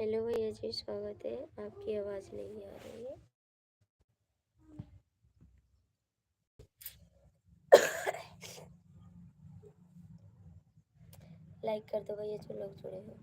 Hello भैया जी, स्वागत है। आपकी आवाज़ नहीं आ रही है। लाइक कर दो भैया जो लोग जुड़े हैं।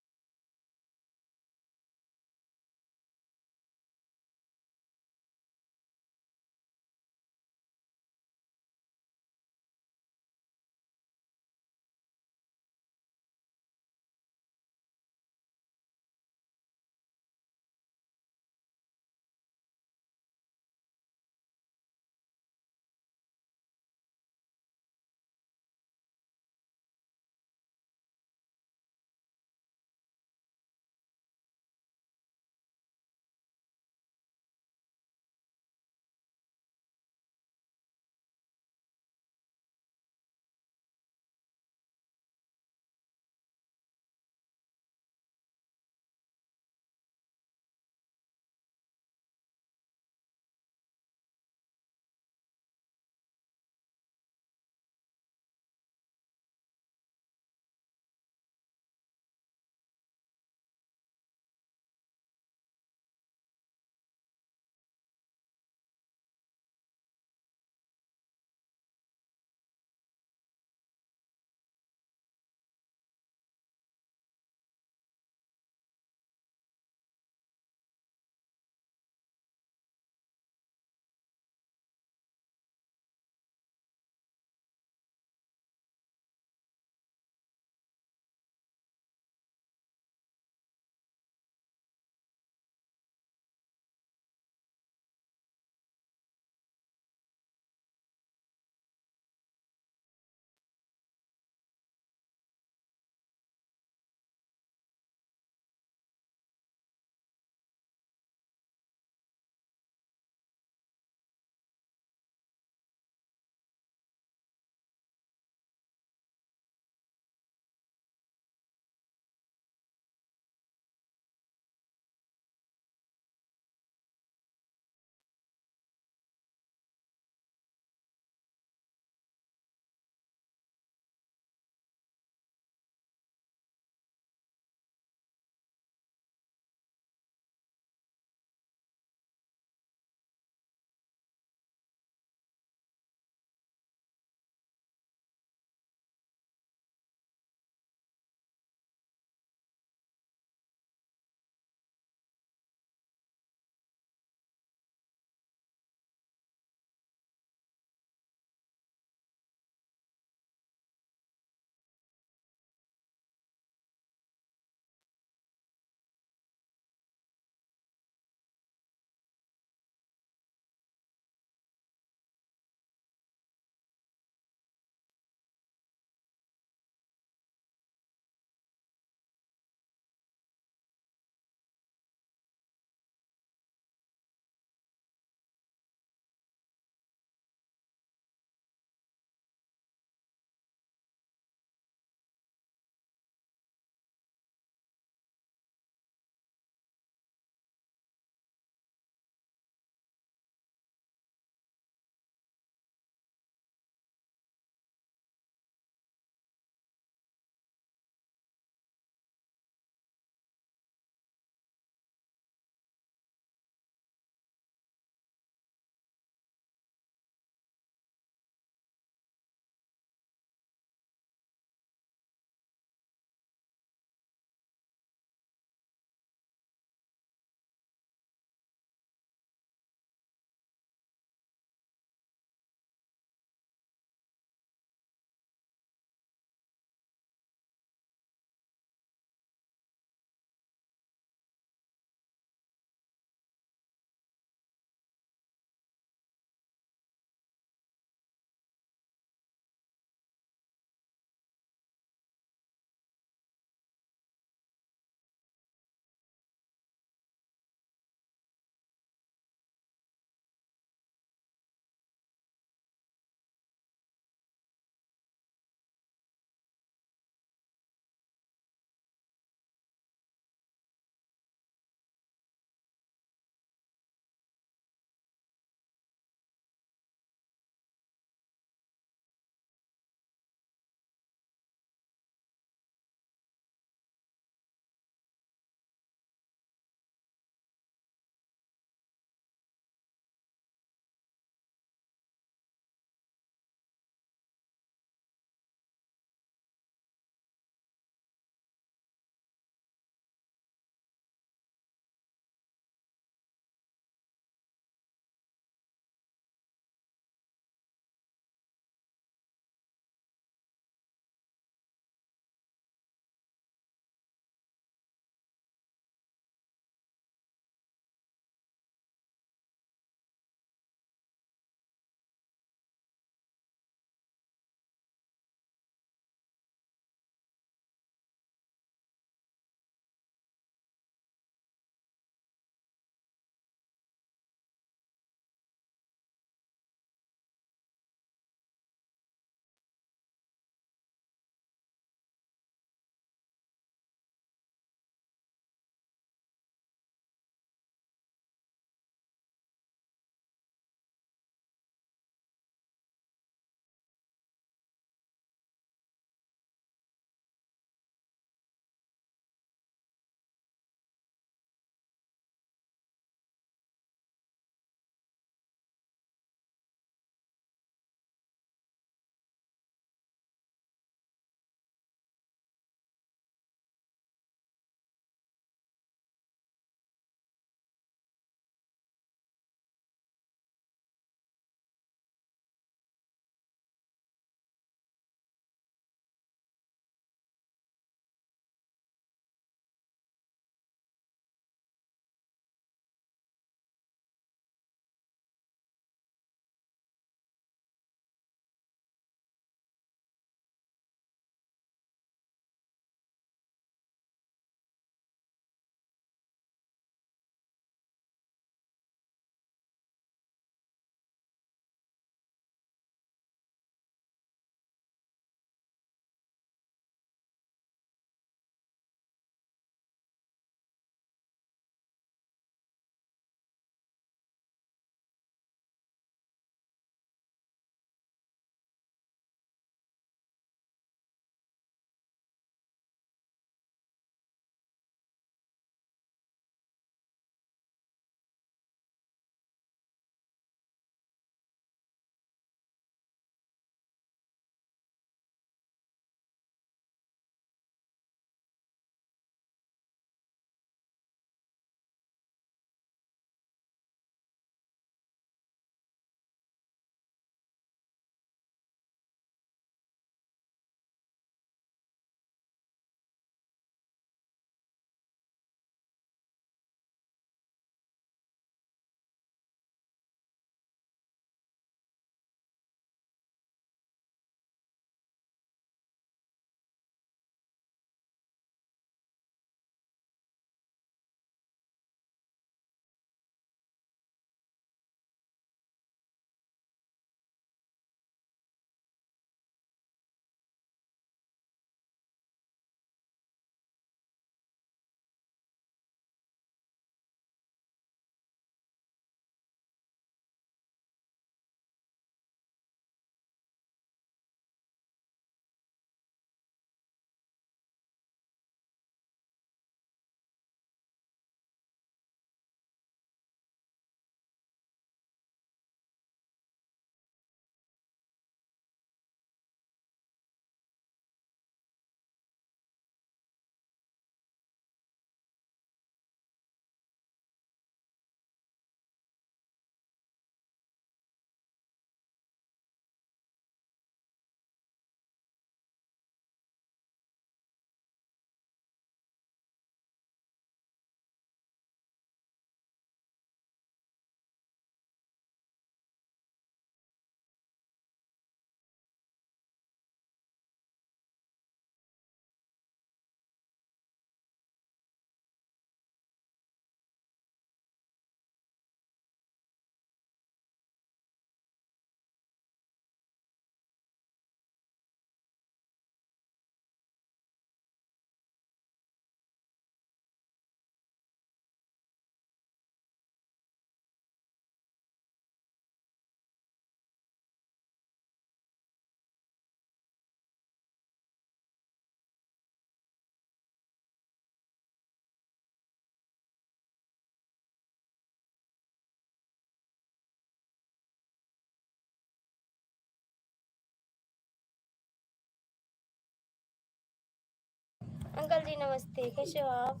अंकल जी नमस्ते, कैसे हो आप?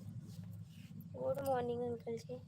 गुड मॉर्निंग अंकल जी।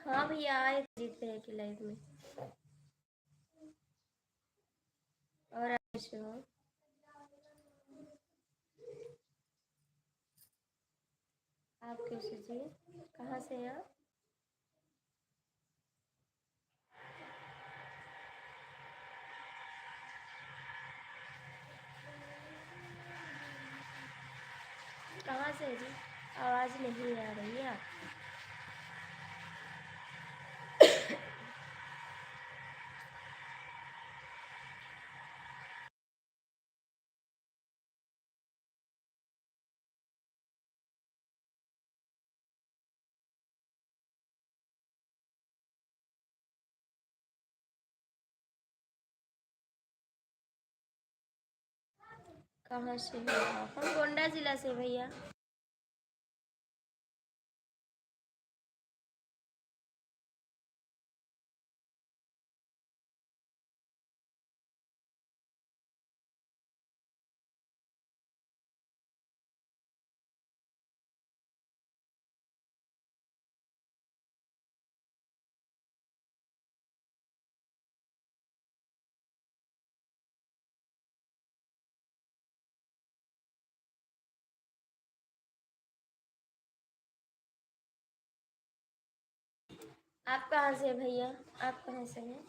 हाँ भैया आए जीत भैया की लाइव में। और आप कैसे हो? आप कैसे जी? कहाँ से हैं आप? कहाँ से जी? आवाज़ नहीं आ रही है आपकी। कहाँ से हो आप? हम गोंडा जिला से भैया। आप कहाँ से भैया? आप कहाँ से हैं?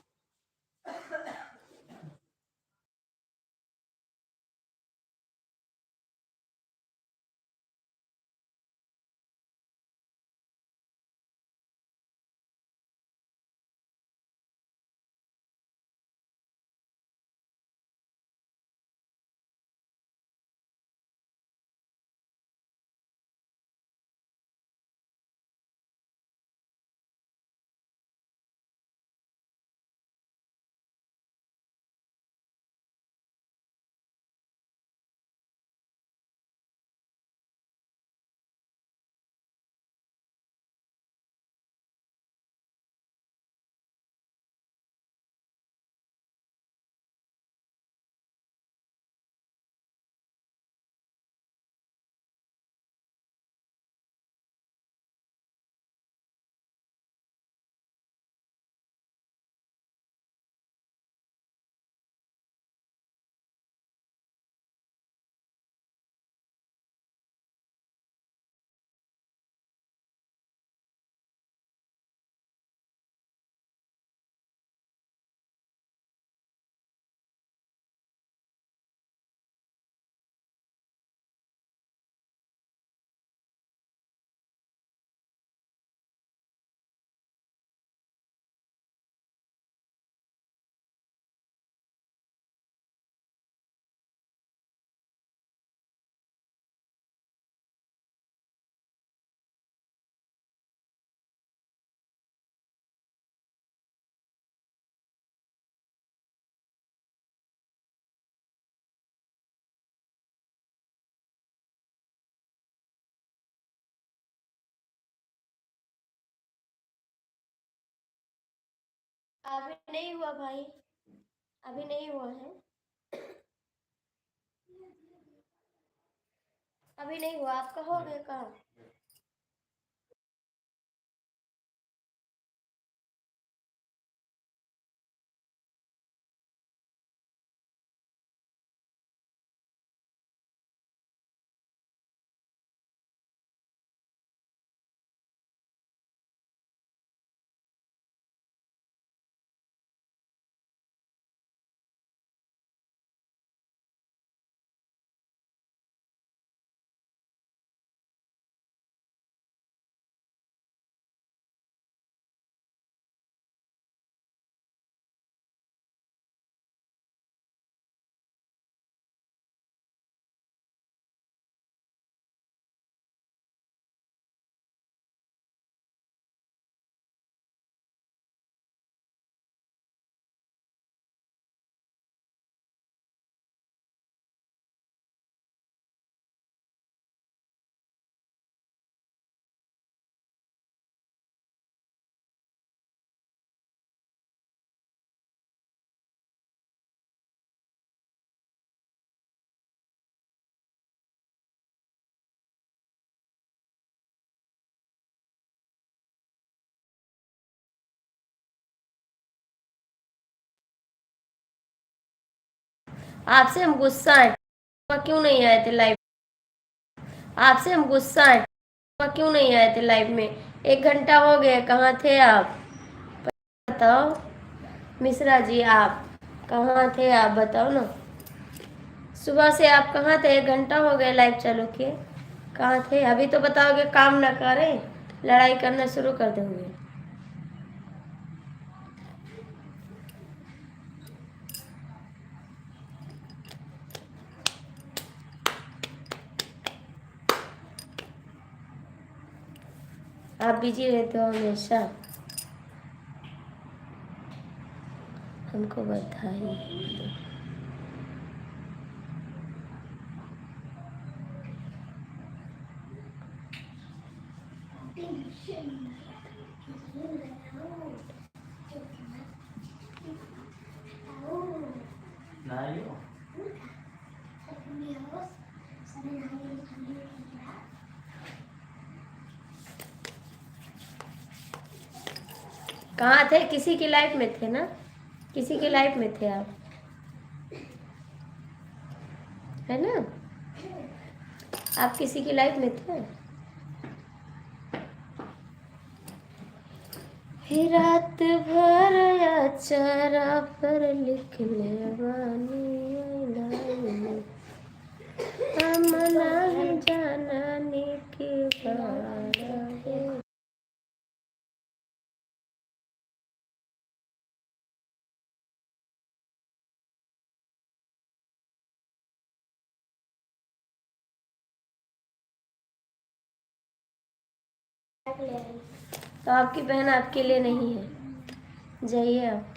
अभी नहीं हुआ भाई, अभी नहीं हुआ है। अभी नहीं हुआ, आपका हो गया काम? आपसे हम गुस्सा है, क्यों नहीं आए थे लाइव? आपसे हम गुस्सा है, क्यों नहीं आए थे लाइव में? 1 घंटा हो गया, कहाँ थे आप? बताओ मिश्रा जी, आप कहाँ थे? आप बताओ ना, सुबह से आप कहाँ थे? 1 घंटा हो गया लाइव चालू किए, कहाँ थे? अभी तो बताओगे काम ना करें, लड़ाई करना शुरू कर देंगे। आप बिजी रहते हो हमेशा, हमको बधाई। कहाँ थे? किसी की लाइफ में थे ना? किसी की लाइफ में थे आप, है ना? आप किसी की लाइफ में थे। ही रात भर अचारा पर लिख ले हम नहीं जानाने के बाद है। तो आपकी बहन आपके लिए नहीं है, जाइए आप,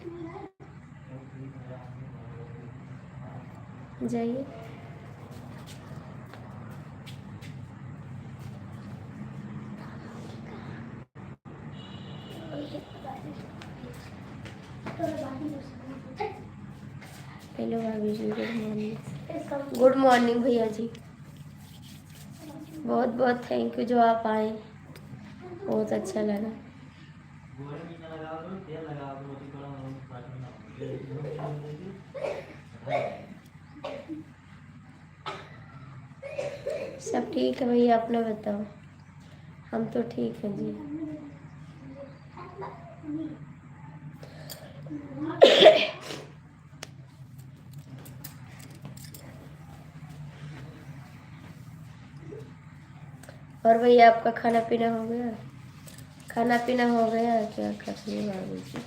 जाइए। हेलो भाभी जी, गुड मॉर्निंग। गुड मॉर्निंग भैया जी, बहुत बहुत थैंक यू जो आप आए, बहुत अच्छा लगा। सब ठीक है भैया, अपना बताओ। हम तो ठीक हैं जी। और भैया आपका खाना पीना हो गया? खाना पीना हो गया? क्या कर रही बाबू जी?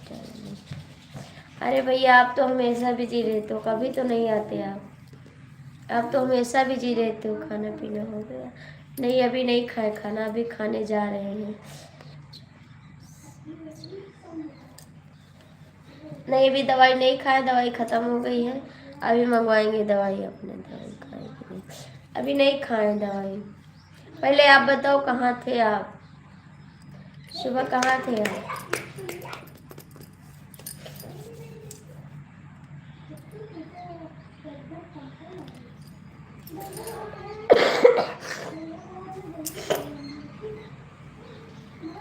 अरे भैया आप तो हमेशा बिजी रहते हो, कभी तो नहीं आते आप तो हमेशा बिजी रहते हो। खाना पीना हो गया? नहीं, अभी नहीं खाए खाना, अभी खाने जा रहे हैं। नहीं, अभी दवाई नहीं खाए, दवाई ख़त्म हो गई है, अभी मंगवाएंगे दवाई, अपने दवाई खाएंगे, अभी नहीं खाए दवाई। पहले आप बताओ कहाँ थे आप? सुबह कहाँ थे आप?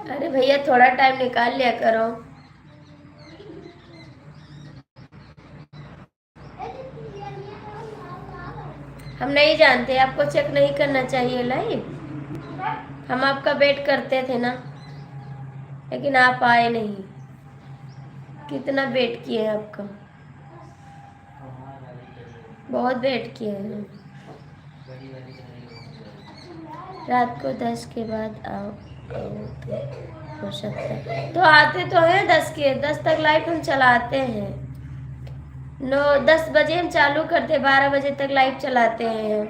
अरे भैया थोड़ा टाइम निकाल लिया करो। हम नहीं जानते, आपको चेक नहीं करना चाहिए लाइव। हम आपका वेट करते थे ना, लेकिन आप आए नहीं। कितना वेट किए आपका, बहुत वेट किए हैं। रात को 10 के बाद आओ तो हो सकता है, तो आते तो हैं 10 तक लाइव हम चलाते हैं। 9-10 बजे हम चालू करते, 12 बजे तक लाइव चलाते हैं।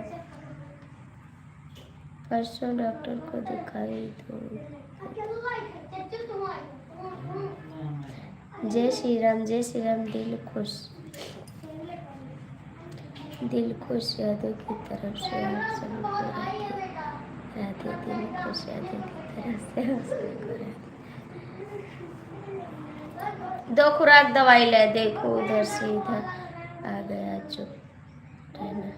परसों डॉक्टर को दिखाई तो। जय श्री राम, जय श्री राम। दिल खुश यादों की तरफ से आप सभी को राधे। दिल खुश यादों की तरफ से आप सभी को राधे। 2 खुराक दवाई ले, देखो उधर से इधर आ गया, चुप रहना।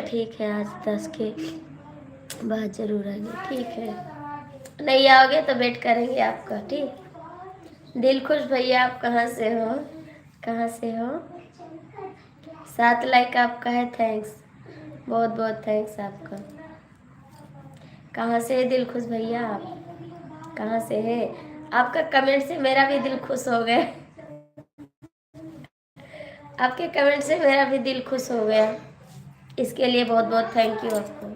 ठीक है, आज 10 के बाद जरूर आएंगे, ठीक है। नहीं आओगे तो वेट करेंगे आपका, ठीक। दिल खुश भैया, आप कहाँ से हो? कहाँ से हो? 7 लाइक आपका है, थैंक्स, बहुत बहुत थैंक्स आपका। कहाँ से है दिलखुश भैया आप? कहाँ से है? आपका कमेंट से मेरा भी दिल खुश हो गया। आपके कमेंट से मेरा भी दिल खुश हो गया, इसके लिए बहुत बहुत थैंक यू आपको।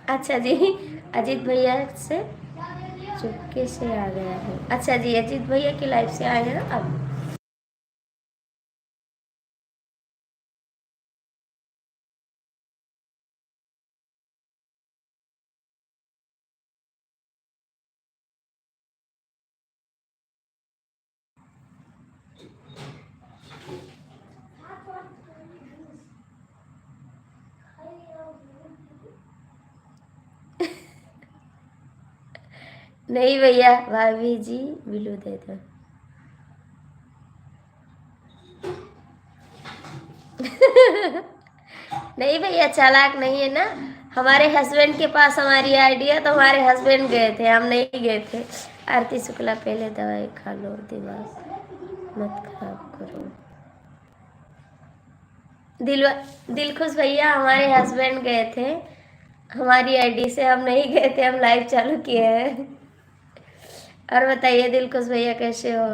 अच्छा जी, अजीत भैया से चुपके से आ गया हूँ। अच्छा जी, अजीत भैया की लाइफ से आए हैं ना आप? नहीं भैया, भाभी जी बिलू दे दो। नहीं भैया, चालाक नहीं है ना। हमारे हस्बैंड के पास हमारी आईडी है, तो हमारे हस्बैंड गए थे, हम नहीं गए थे। आरती शुक्ला, पहले दवाई खा लो, दिमाग मत खराब करो। दिल दिलखुश भैया, हमारे हस्बैंड गए थे हमारी आईडी से, हम नहीं गए थे, हम लाइव चालू किए हैं। और बताइए दिलखुश भैया कैसे हो?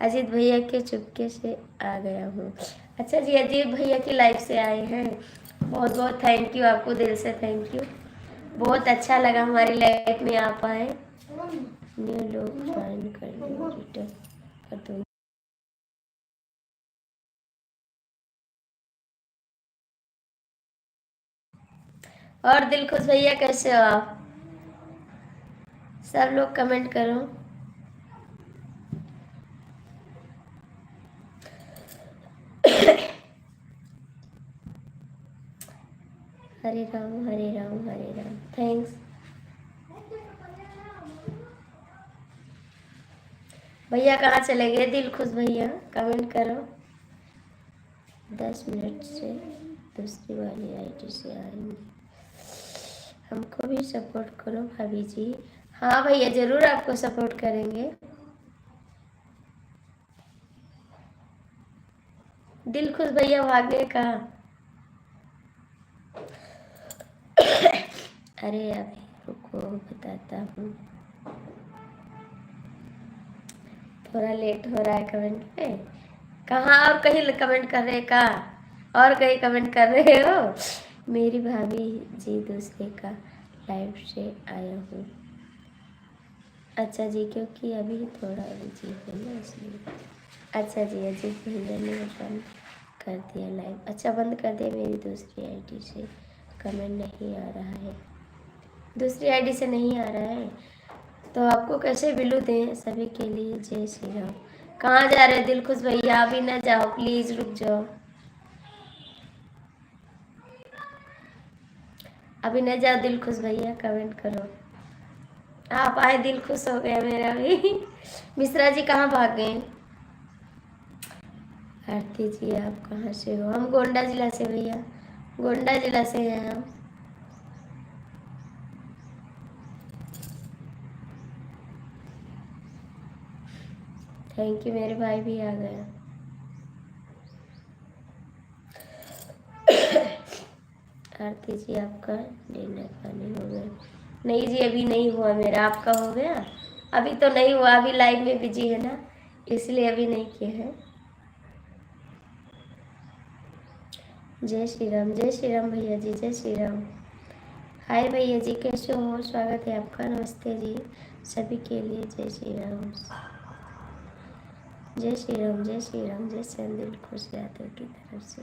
अजीत भैया के चुपके से आ गया हूँ। अच्छा जी, अजीत भैया की लाइफ से आए हैं, बहुत बहुत थैंक यू आपको, दिल से थैंक यू। बहुत अच्छा लगा हमारी लाइफ में आप आए। न्यू लोग ज्वाइन कर लो, रिटर्न कर दो। और दिलखुश भैया कैसे हो आप? सब लोग कमेंट करो। हरे राम हरे राम हरे राम, थैंक्स। भैया कहाँ चले गए दिलखुश भैया? कमेंट करो। 10 मिनट से दूसरी वाली आईडी से आएंगे, हमको भी सपोर्ट करो भाभी जी। हाँ भैया, जरूर आपको सपोर्ट करेंगे। दिलखुश भैया भागे कहाँ? अरे अभी रुको, बताता हूँ, थोड़ा लेट हो रहा है कमेंट पे। कहाँ और कहीं कमेंट कर रहे का? और कहीं कमेंट कर रहे हो? मेरी भाभी जी दूसरे का लाइव से आया हूँ। अच्छा जी, क्योंकि अभी थोड़ा बिजी है ना, इसलिए। अच्छा जी, अजीत भैया ने बंद कर दिया लाइव। अच्छा, बंद कर दिया, मेरी दूसरी आईडी से कमेंट नहीं आ रहा है, दूसरी आईडी से नहीं आ रहा है, तो आपको कैसे बिलू दें? सभी के लिए जय श्री राम। कहाँ जा रहे दिलखुश भैया? अभी ना जाओ, प्लीज रुक जाओ, अभी न जाओ दिलखुश भैया, कमेंट करो। आप आए, दिल खुश हो गया मेरा भी। मिश्रा जी कहाँ भाग गए? आरती जी आप कहाँ से हो? हम गोंडा जिला से भैया, गोंडा जिला से हैं हम। थैंक यू, मेरे भाई भी आ गया। आरती जी आपका डिनर पानी हो गया? नहीं जी, अभी नहीं हुआ मेरा, आपका हो गया? अभी तो नहीं हुआ, अभी लाइव में बिजी है ना, इसलिए अभी नहीं किए हैं। जय श्री राम भैया जी, जय श्री राम। हाय भैया जी, कैसे हो? स्वागत है आपका, नमस्ते जी सभी के लिए। जय श्री राम जय श्री राम जय श्री राम, जय संदिल खुश यादव की तरफ से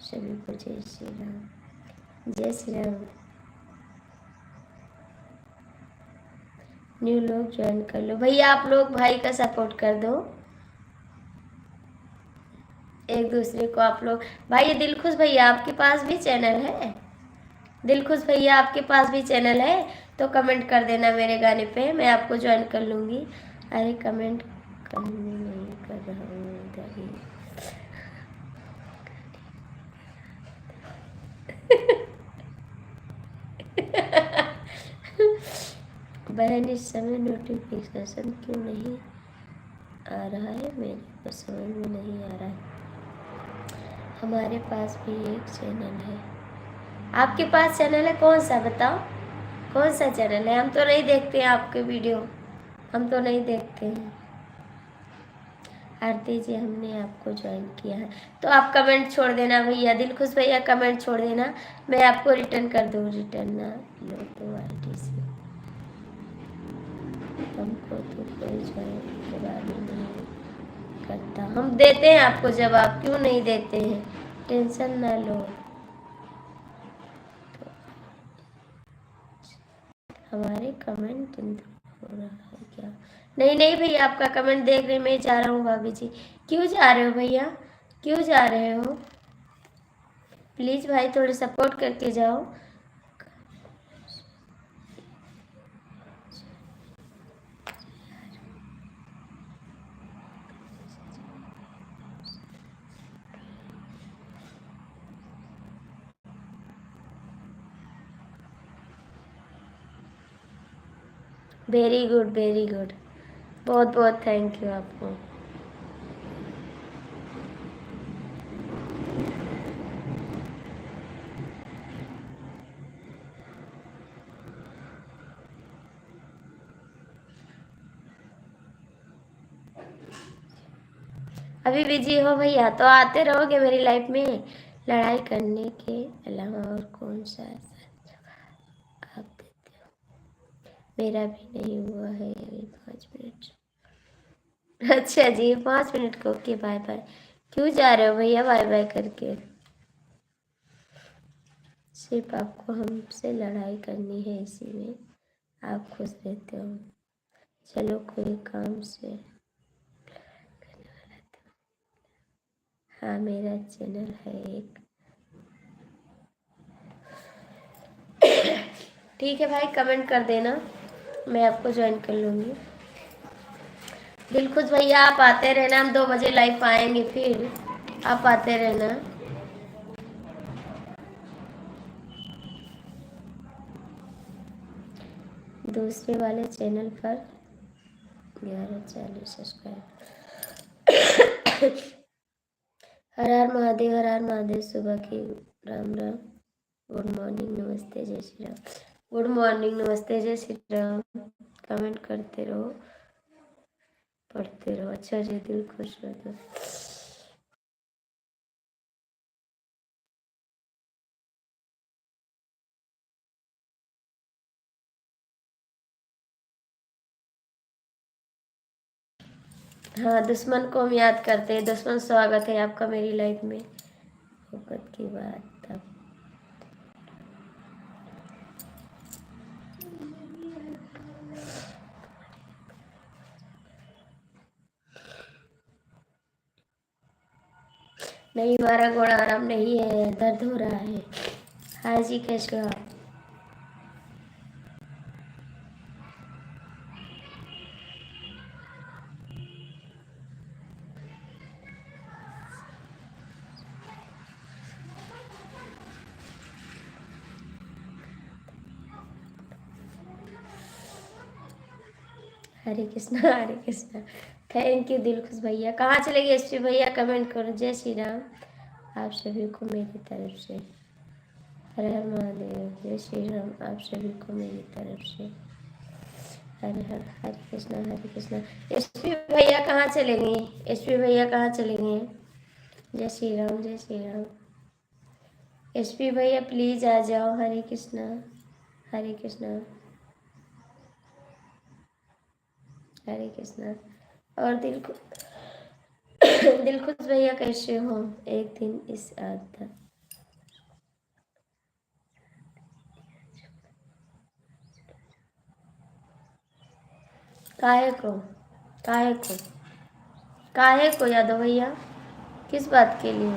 सभी को जय श्री राम जय श्री राम। न्यू लोग ज्वाइन कर लो भैया, आप लोग भाई का सपोर्ट कर दो एक दूसरे को। आप लोग भाई, दिलखुश भैया आपके पास भी चैनल है? दिलखुश भैया आपके पास भी चैनल है तो कमेंट कर देना मेरे गाने पे, मैं आपको ज्वाइन कर लूँगी। अरे कमेंट करने नहीं कर रहा हूँ इधर ही। बहन इस समय नोटिफिकेशन क्यों नहीं आ रहा है, मेरे को समझ में नहीं आ रहा है। हमारे पास भी एक चैनल है। आपके पास चैनल है? कौन सा बताओ, कौन सा चैनल है? हम तो नहीं देखते हैं आपके वीडियो, हम तो नहीं देखते हैं। आरती जी हमने आपको ज्वाइन किया है, तो आप कमेंट छोड़ देना भैया, दिलखुश भैया कमेंट छोड़ देना, मैं आपको रिटर्न कर दूँ। रिटर्न ना लो तो आरती से हमको तो कोई ज्वाइन के बारे में नहीं करता। हम देते हैं आपको जवाब, क्यों नहीं देते हैं, टेंशन ना लो। हमारे कमेंट हो रहा है क्या? नहीं नहीं भैया, आपका कमेंट देख रहे, मैं जा रहा हूँ भाभी जी। क्यों जा रहे हो भैया, क्यों जा रहे हो? प्लीज़ भाई थोड़े सपोर्ट करके जाओ। वेरी गुड वेरी गुड, बहुत बहुत थैंक यू आपको। अभी बिजी हो भैया तो आते रहोगे मेरी लाइफ में? लड़ाई करने के अलावा और कौन सा ऐसा आप देते हो? मेरा भी नहीं हुआ है अभी 5 मिनट। अच्छा जी 5 मिनट को, ओके बाय बाय। क्यों जा रहे हो भैया बाय बाय करके? सिर्फ आपको हमसे लड़ाई करनी है, इसी में आप खुश रहते हो। चलो कोई काम से। हाँ मेरा चैनल है एक। ठीक है भाई, कमेंट कर देना, मैं आपको ज्वाइन कर लूँगी। दिलखुश भैया आप आते रहना, हम 2 बजे लाइव आएंगे, फिर आप आते रहना। दूसरे वाले चैनल पर 1140 सब्सक्राइब। हर हर महादेव, हर हर महादेव। सुबह की राम राम, गुड मॉर्निंग, नमस्ते, जय श्री राम। गुड मॉर्निंग, नमस्ते, जय श्री राम। कमेंट करते रहो, पढ़ते रहो। अच्छा जी, दिल खुश हो तो। हाँ दुश्मन को हम याद करते हैं। दुश्मन स्वागत है आपका मेरी लाइफ में। वक्त की बात तब। नहीं हमारा घोड़ा आराम नहीं है, दर्द हो रहा है। हाँ जी कैसे हो आप? हरे कृष्णा हरे कृष्णा। थैंक यू दिलखुश भैया। कहाँ चले गए एसपी भैया? कमेंट करो। जय श्री राम आप सभी को मेरी तरफ से। हर हर महादेव। जय श्री राम आप सभी को मेरी तरफ से। हर हर हरे कृष्णा हरे कृष्णा। एसपी भैया कहाँ चले गए? एसपी भैया कहाँ चले गए? जय श्री राम जय श्री राम। एसपी भैया प्लीज आ जाओ। हरे कृष्णा हरे कृष्णा हरे कृष्णा। और दिलखुश भैया कैसे हो? एक दिन इस आदत काहे को, काहे को, काहे को यादव भैया, किस बात के लिए?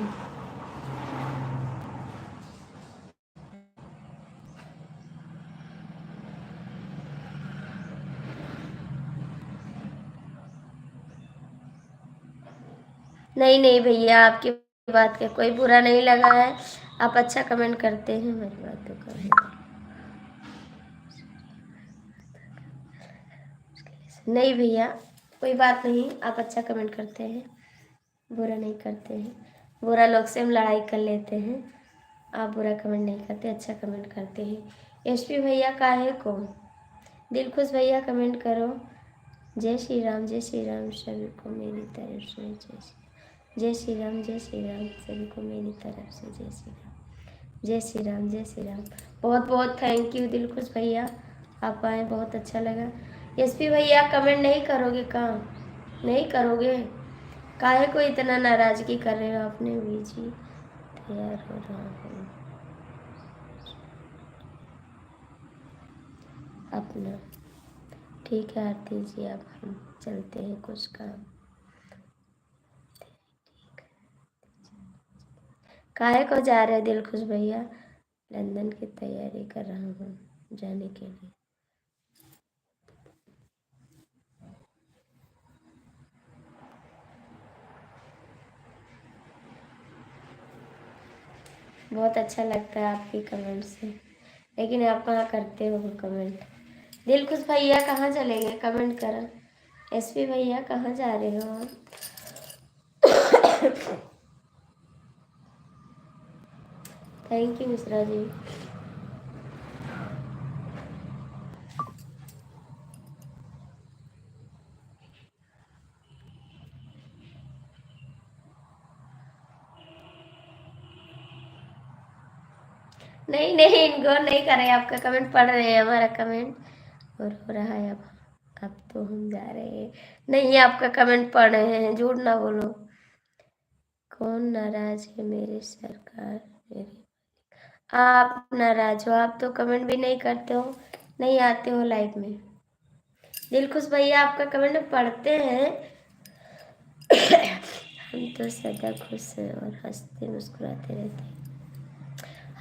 नहीं नहीं भैया, आपकी बात का कोई बुरा नहीं लगा है। आप अच्छा कमेंट करते हैं, मेरी बात तो कर। नहीं भैया, कोई बात नहीं, आप अच्छा कमेंट करते हैं, बुरा नहीं करते हैं। बुरा लोग से हम लड़ाई कर लेते हैं, आप बुरा कमेंट नहीं करते, अच्छा कमेंट करते हैं। एसपी भैया काहे को, दिल खुश भैया कमेंट करो। जय श्री राम, जय श्री राम, सभी को मेरी तरफ से जय श्री राम, जय श्री राम, सभी को मेरी तरफ से जय श्री राम, जय श्री राम, जय श्री राम। बहुत बहुत थैंक यू दिल खुश भैया, आप आए, बहुत अच्छा लगा। एसपी भैया कमेंट नहीं करोगे, कहाँ नहीं करोगे, काहे को इतना नाराजगी कर रहे हो, आपने भी जी तैयार हो रहा हूँ अपना। ठीक है आरती जी, अब हम चलते हैं, कुछ काम। काहे को जा रहे दिल खुश भैया, लंदन की तैयारी कर रहा हूँ जाने के लिए। बहुत अच्छा लगता है आपकी कमेंट से, लेकिन आप कहाँ करते हो कमेंट। दिल खुश भैया कहाँ चले गए, कमेंट करा। एसपी भैया कहाँ जा रहे हो आप। Thank you Mishra ji. नहीं नहीं, इनको नहीं कर रहे, आपका कमेंट पढ़ रहे हैं, हमारा कमेंट और हो रहा है। अब तो हम जा रहे हैं, नहीं आपका कमेंट पढ़ रहे हैं, झूठ ना बोलो। कौन नाराज है मेरी सरकार, मेरी आप नाराज हो, आप तो कमेंट भी नहीं करते हो, नहीं आते हो लाइव में। दिल खुश भैया आपका कमेंट पढ़ते हैं। हम तो सदा खुश हैं और हंसते मुस्कुराते रहते हैं,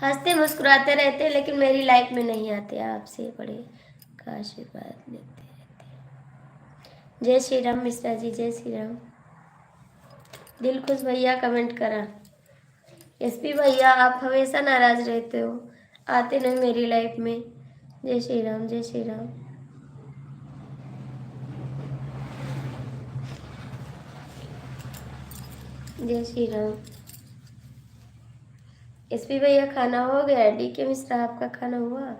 हंसते मुस्कुराते रहते हैं, लेकिन मेरी लाइफ में नहीं आते, आपसे बड़े का आशीर्वाद लेते रहते हैं। जय श्री राम मिश्रा जी, जय श्री राम। दिल खुश भैया कमेंट करा। एसपी भैया आप हमेशा नाराज रहते हो, आते नहीं मेरी लाइफ में। जय श्री राम, जय श्री राम। जय श्री राम। एसपी भैया खाना हो गया, डी के मिश्रा आपका खाना हुआ।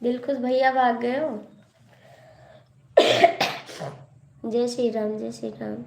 दिल खुश भैया भाग गए हो। जय श्री राम, जय श्री राम।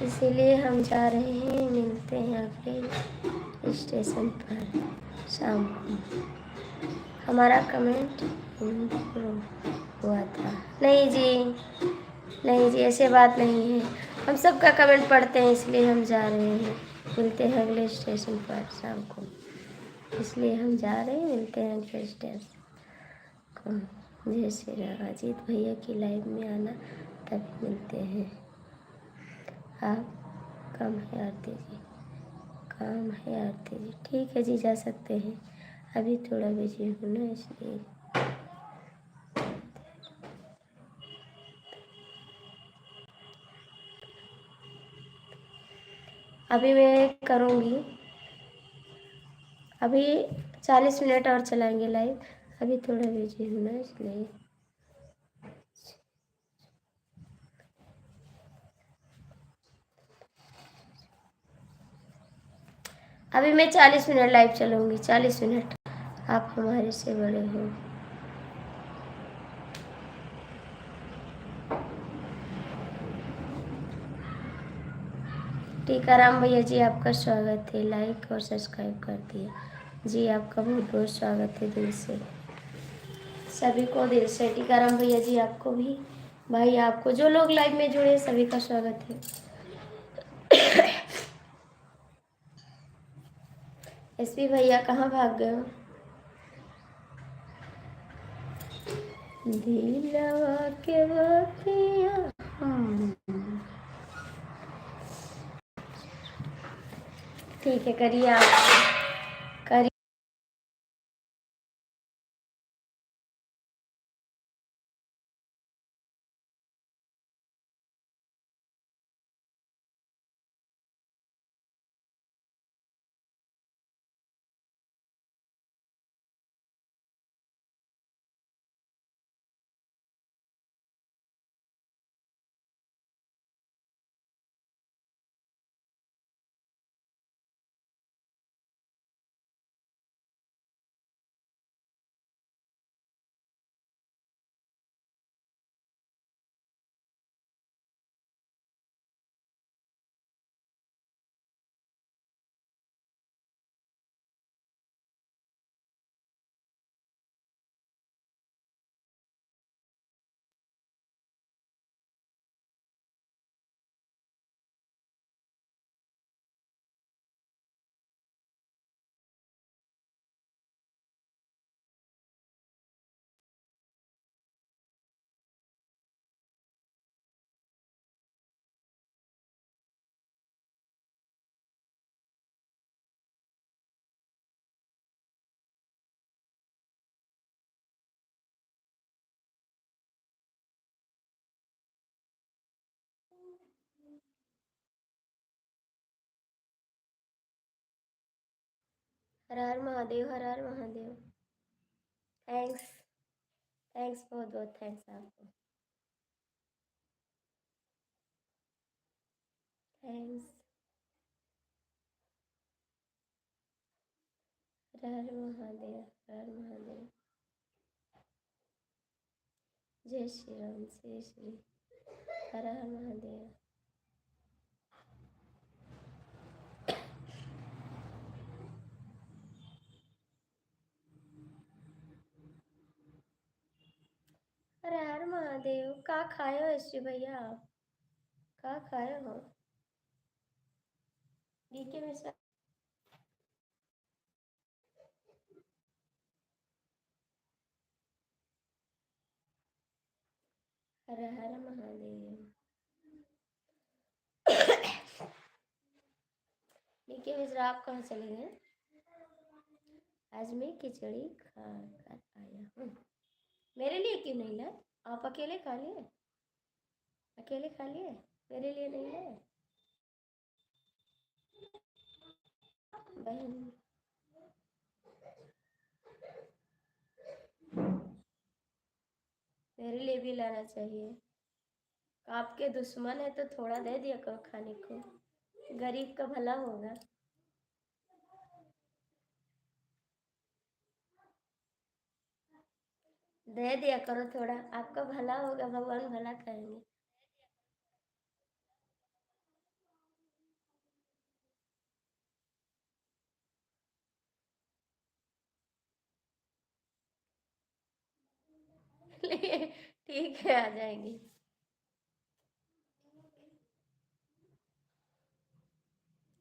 इसीलिए हम जा रहे हैं, मिलते हैं आपके स्टेशन पर शाम को। हमारा कमेंट हुआ था। नहीं जी, नहीं जी, ऐसे बात नहीं है, हम सबका कमेंट पढ़ते हैं, इसलिए हम जा रहे हैं, मिलते हैं अगले स्टेशन पर शाम को, इसलिए हम जा रहे हैं, मिलते हैं अगले स्टेशन को। जय श्री राम। अजीत भैया की लाइव में आना, तभी मिलते हैं। आप काम है आरती जी, काम है आरती जी, ठीक है जी, जा सकते हैं, अभी थोड़ा बिजी हूँ ना इसलिए। अभी मैं करूँगी, अभी 40 मिनट और चलाएंगे लाइव, अभी थोड़ा बिजी हूँ ना इसलिए। अभी मैं 40 मिनट लाइव चलूँगी, 40 मिनट। आप हमारे से बड़े हो। टीकाराम भैया जी आपका स्वागत है, लाइक और सब्सक्राइब कर दिए जी। आपका बहुत बहुत स्वागत है दिल से, सभी को दिल से। टीकाराम भैया जी आपको भी, भाई आपको, जो लोग लाइव में जुड़े हैं सभी का स्वागत है। एसपी भैया कहाँ भाग गए हो? दिलवा के बतिया। ठीक है, करिए आप, करिए। हर हर महादेव, हर हर महादेव। थैंक्स, थैंक्स, बहुत बहुत थैंक्स आपको, थैंक्स। हर हर महादेव, हर हर महादेव। जय श्री राम, जय श्री, हर हर महादेव। हर हर महादेव। का खाए हो एसपी भैया आप? का खाए हो? डीके मिश्रा। हर हर महादेव। डीके मिश्रा आप कहाँ चले गए? आज मैं खिचड़ी खा कर आया हूँ। मेरे लिए क्यों नहीं लाए? आप अकेले खा लिए? अकेले खा लिए, मेरे लिए नहीं लाए? बहन, मेरे लिए भी लाना चाहिए। आपके दुश्मन है तो थोड़ा दे दिया करो खाने को, गरीब का भला होगा। दे दिया करो थोड़ा, आपका भला होगा, भगवान भला करेंगे। ठीक है, आ जाएंगे।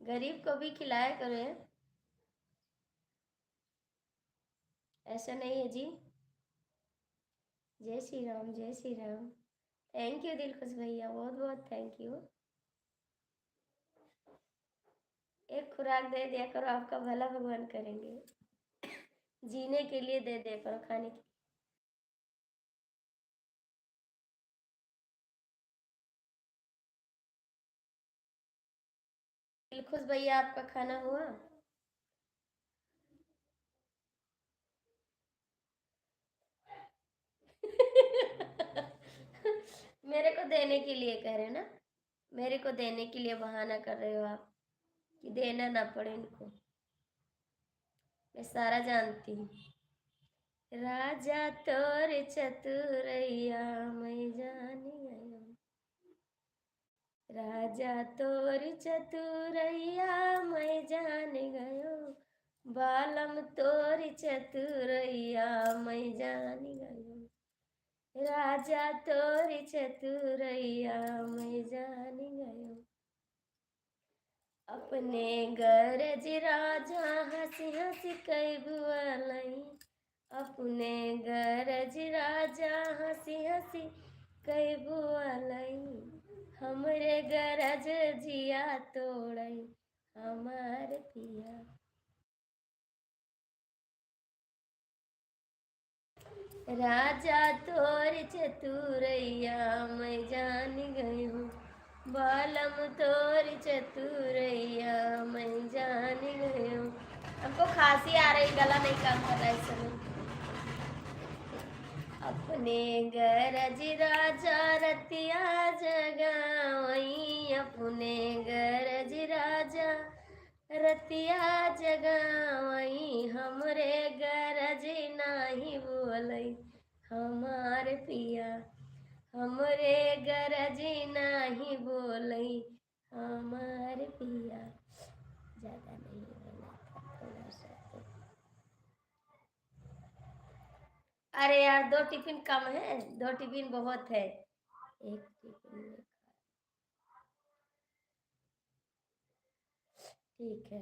गरीब को भी खिलाया करो। ऐसा नहीं है जी। जय श्री राम, जय श्री राम। थैंक यू दिलखुश भैया, बहुत बहुत थैंक यू। एक खुराक दे दिया करो, आपका भला भगवान करेंगे। जीने के लिए दे दिया करो खाने की। दिलखुश भैया आपका खाना हुआ? मेरे को देने के लिए कह रहे ना, मेरे को देने के लिए बहाना कर रहे हो आप, कि देना ना पड़े इनको। मैं सारा जानती हूँ। राजा तोर चतुरैया मैं जान गयो, राजा तोर चतुरैया मैं जान गयो, बालम तोर चतुरैया मैं जान गयो, राजा तोर चतुरैया मैं जान गयो। अपने गरज राजा हंसी हंसी कई बुआलई, अपने गरज राजा हंसी हंसी कई बुआलई, हमरे गरज जिया तोड़ई हमार पिया। राजा तोर चतुरैया मैं जान गई हूँ, बालम तोर चतुरैया मैं जान गई हूँ। हमको खांसी आ रही, गला नहीं काम कर रहा है इस समय। अपने गरज राजा रतिया जगावई, अपने गरज राजा रतिया जगावई, हमरे गरज नाही बोलई हमार पिया, हमरे गरज नाही बोलई हमार पिया। ज्यादा नहीं बोला था, थोड़ा सा तो। अरे यार, 2 टिफिन कम है, 2 टिफिन बहुत है, एक टिफिन में। ठीक है,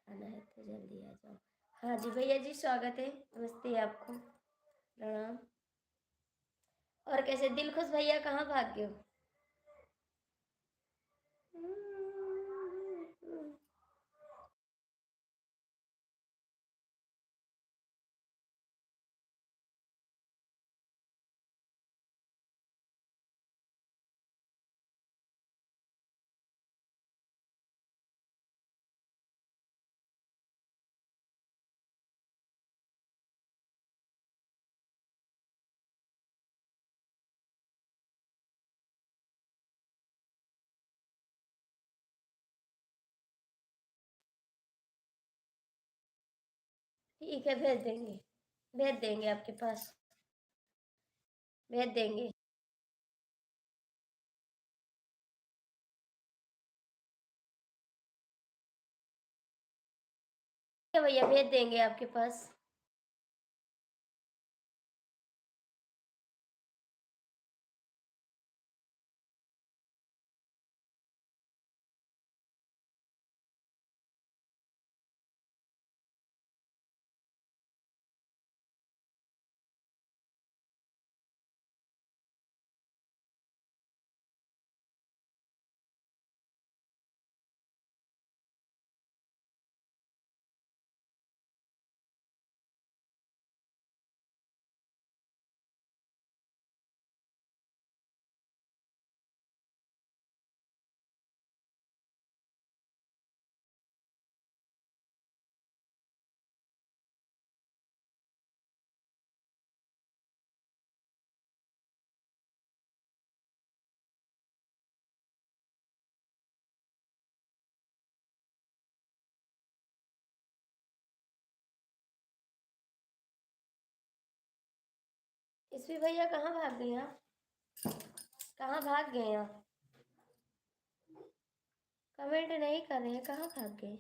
आना है तो जल्दी आ जाओ। हाँ जी भैया जी, स्वागत है, नमस्ते आपको, प्रणाम। और कैसे दिलखुश भैया, कहाँ भाग गए हो? ठीक है, भेज देंगे, भेज देंगे आपके पास, भेज देंगे। ठीक है भैया, भेज देंगे आपके पास। इसवी भैया, कहाँ भाग गए आप? कहाँ भाग गए आप? कमेंट नहीं कर रहे हैं, कहाँ भाग गए?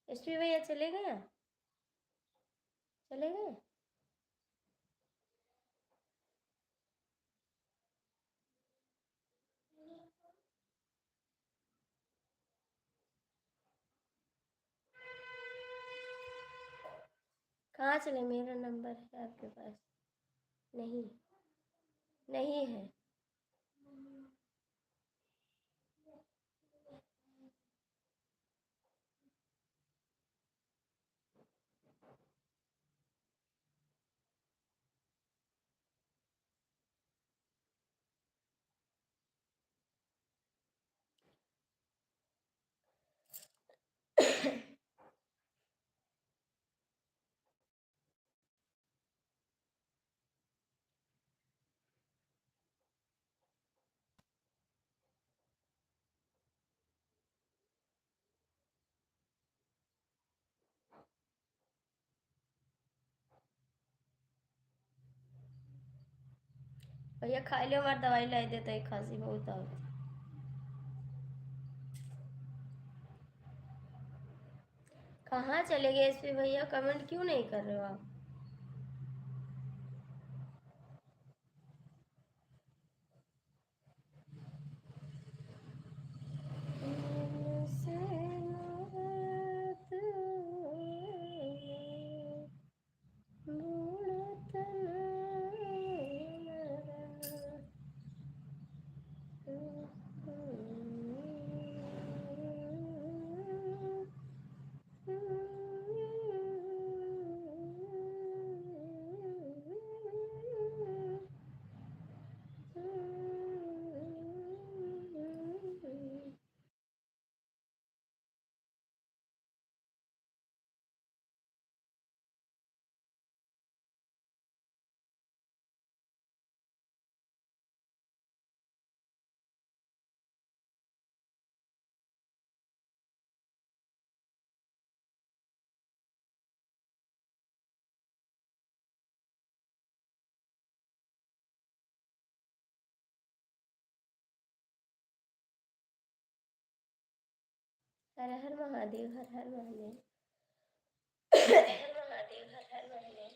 इसवी भैया चले गए? चले गए? कहाँ चले? मेरा नंबर है आपके पास? नहीं, नहीं है। भैया खा लियो, हमारी दवाई लाई दे तो एक खांसी बहुत आती। कहाँ चले गए एसपी भैया, कमेंट क्यों नहीं कर रहे हो आप? हर हर महादेव, हर हर महादेव, हर हर महादेव, हर हर महादेव।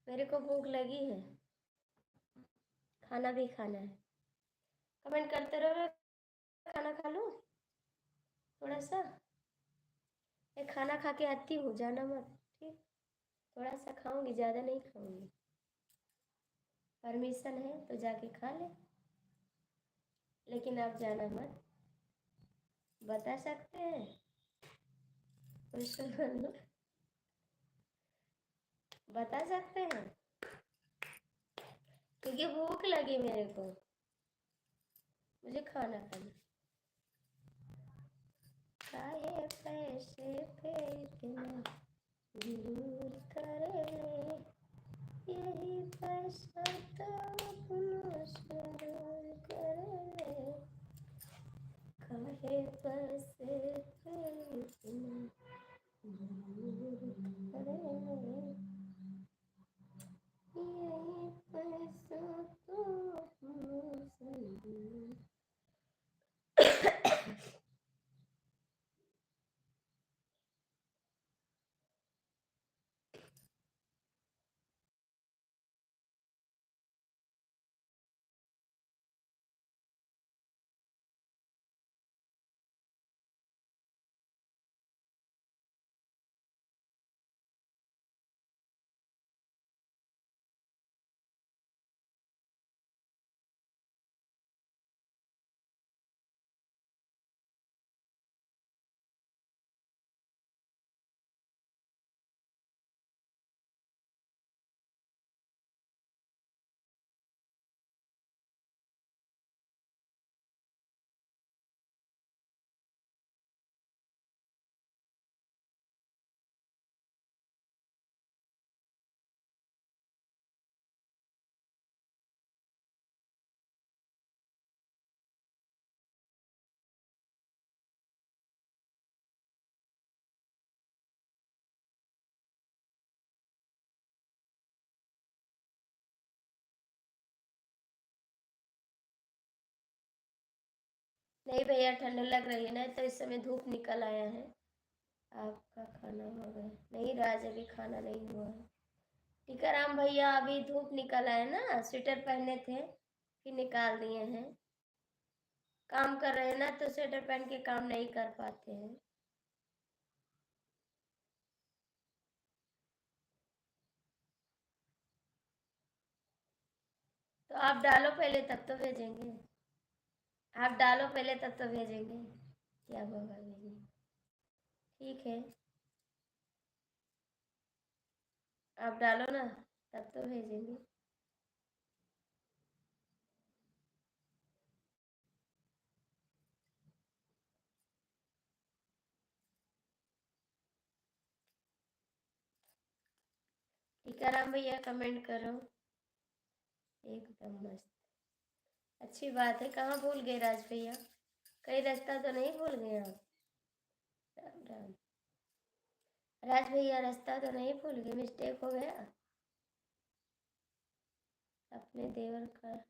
मेरे को भूख लगी है, खाना भी खाना है। कमेंट करते रहो, खाना खा लूँ थोड़ा सा। मैं खाना खा के आती हूँ, जाना मत, ठीक? थोड़ा सा खाऊंगी, ज़्यादा नहीं खाऊंगी। परमिशन है तो जाके खा ले, लेकिन आप जाना मत। बता सकते हैं बता सकते हैं, क्योंकि भूख लगी मेरे को, मुझे खाना खाना। काहे पैसे पे इतना गुरूर करे, यही पैसा तो अपना सुरूर करे। काहे पैसे पे इतना गुरूर करे, यही पैसा तो अपना सुरूर। नहीं भैया, ठंड लग रही है ना, तो इस समय धूप निकल आया है। आपका खाना हो गया? नहीं राज, अभी खाना नहीं हुआ है। टीकाराम भैया अभी धूप निकल आए ना, स्वेटर पहने थे फिर निकाल दिए हैं। काम कर रहे हैं ना, तो स्वेटर पहन के काम नहीं कर पाते हैं। तो आप डालो पहले, तब तो भेजेंगे। आप डालो पहले, तब तो भेजेंगे। क्या होगा भेजेंगे, ठीक है। आप डालो ना, तब तो भेजेंगे। टीकाराम भैया कमेंट करो, एकदम मस्त, अच्छी बात है। कहाँ भूल गए राज भैया, कहीं रास्ता तो नहीं भूल गए आप? राम राम। राज भैया रास्ता तो नहीं भूल गए, मिस्टेक हो गया अपने देवर का।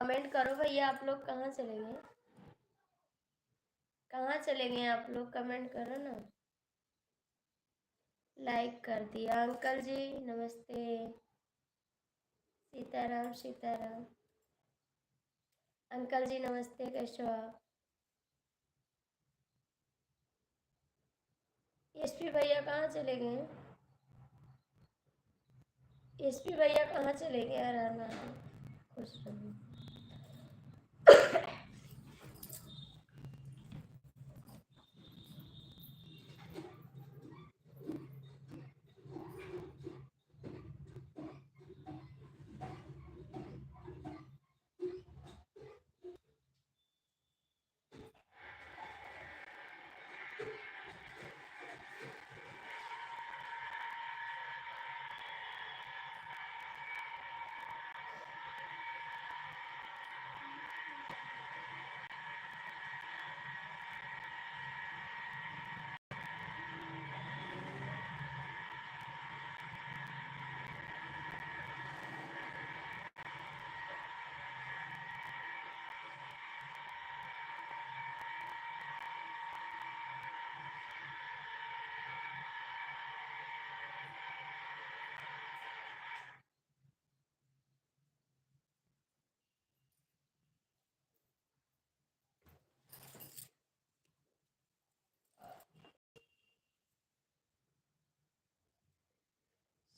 कमेंट करो भैया, आप लोग कहाँ चले गए? कहाँ चले गए आप लोग? कमेंट करो ना। लाइक कर दिया। अंकल जी नमस्ते। सीताराम सीताराम। अंकल जी नमस्ते, कैसे हो आप? एसपी भैया कहाँ चले गए? एसपी भैया कहाँ चले गए? आराम आराम, खुश रहो।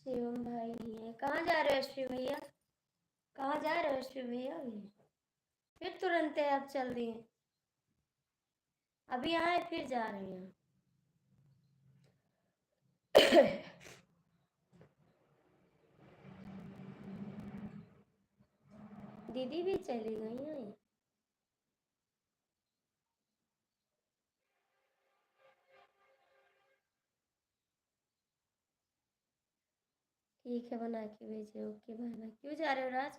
शिवम भाई है। कहाँ जा रहे हो एसपी भैया? कहाँ जा रहे हो एसपी भैया? फिर तुरंत है आप चल दिए। अभी आए फिर जा रहे हैं। दीदी भी चली गई हैं। ठीक है, बना के भेजे। Okay bye bye. क्यों जा रहे हो राज?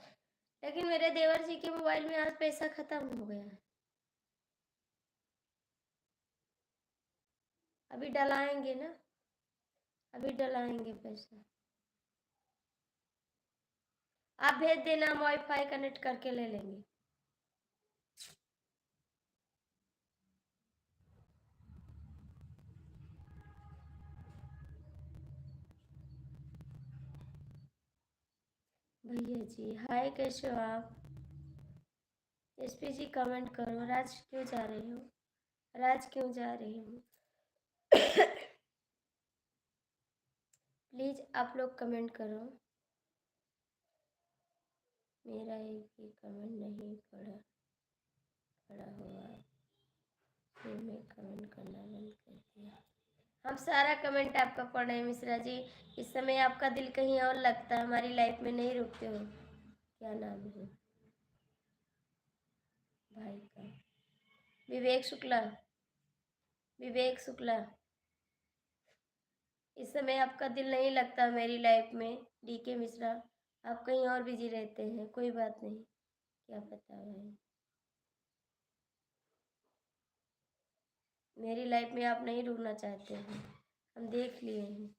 लेकिन मेरे देवर जी के मोबाइल में आज पैसा खत्म हो गया है। अभी डलाएंगे ना, अभी डलाएंगे पैसा। आप भेज देना, हम वाईफाई कनेक्ट करके ले लेंगे। भैया जी हाय, कैसे हो आप? एसपी जी कमेंट करो। राज क्यों जा रही हो? राज क्यों जा रही हो? प्लीज़ आप लोग कमेंट करो। मेरा एक भी कमेंट नहीं पड़ा हुआ, फिर मैं कमेंट करना बंद कर दिया। हम सारा कमेंट आपका पढ़ रहे हैं मिश्रा जी। इस समय आपका दिल कहीं और लगता है, हमारी लाइफ में नहीं रुकते हो। क्या नाम है भाई का? विवेक शुक्ला। विवेक शुक्ला, इस समय आपका दिल नहीं लगता मेरी लाइफ में। डीके मिश्रा, आप कहीं और बिजी रहते हैं, कोई बात नहीं, क्या पता भाई। मेरी लाइफ में आप नहीं रुकना चाहते हैं, हम देख लिए हैं।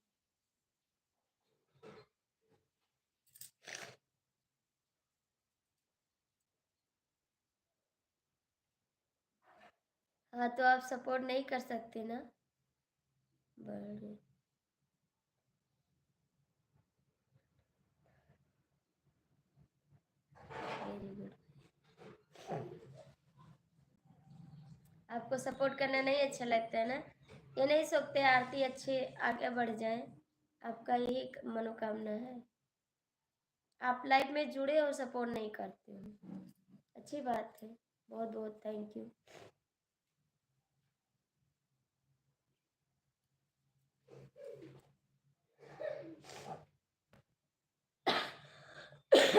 हाँ तो आप सपोर्ट नहीं कर सकते ना। बड़े वेरी गुड। आपको सपोर्ट करना नहीं अच्छा लगता है ना? ये नहीं सोचते आरती अच्छे आगे बढ़ जाए, आपका यही मनोकामना है। आप लाइफ में जुड़े हो, सपोर्ट नहीं करते हो, अच्छी बात है। बहुत बहुत थैंक यू।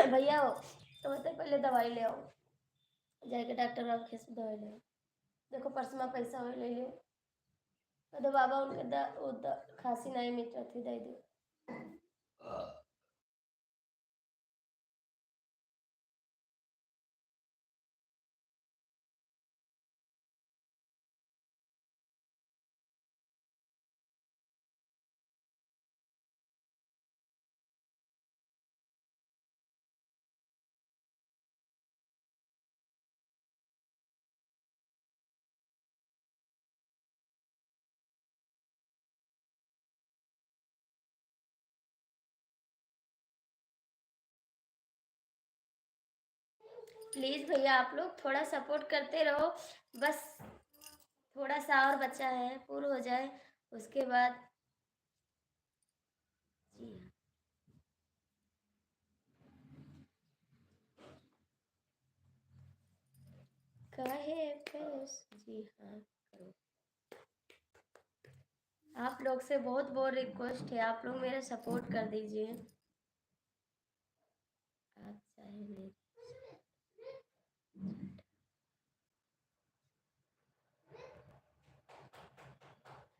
भैया हो तो मतलब पहले दवाई ले आओ, जाके डॉक्टर आप से दवाई ले आओ। देखो पर्स में पैसा हो ले लियो। तो बाबा उनके खांसी नहीं मिट रही थी, दे दो। प्लीज़ भैया आप लोग थोड़ा सपोर्ट करते रहो, बस थोड़ा सा और बचा है, पूरा हो जाए उसके बाद। जी हाँ, कहे पेश, जी हाँ करो। आप लोग से बहुत बहुत रिक्वेस्ट है, आप लोग मेरा सपोर्ट कर दीजिए। आप चाहे मेरे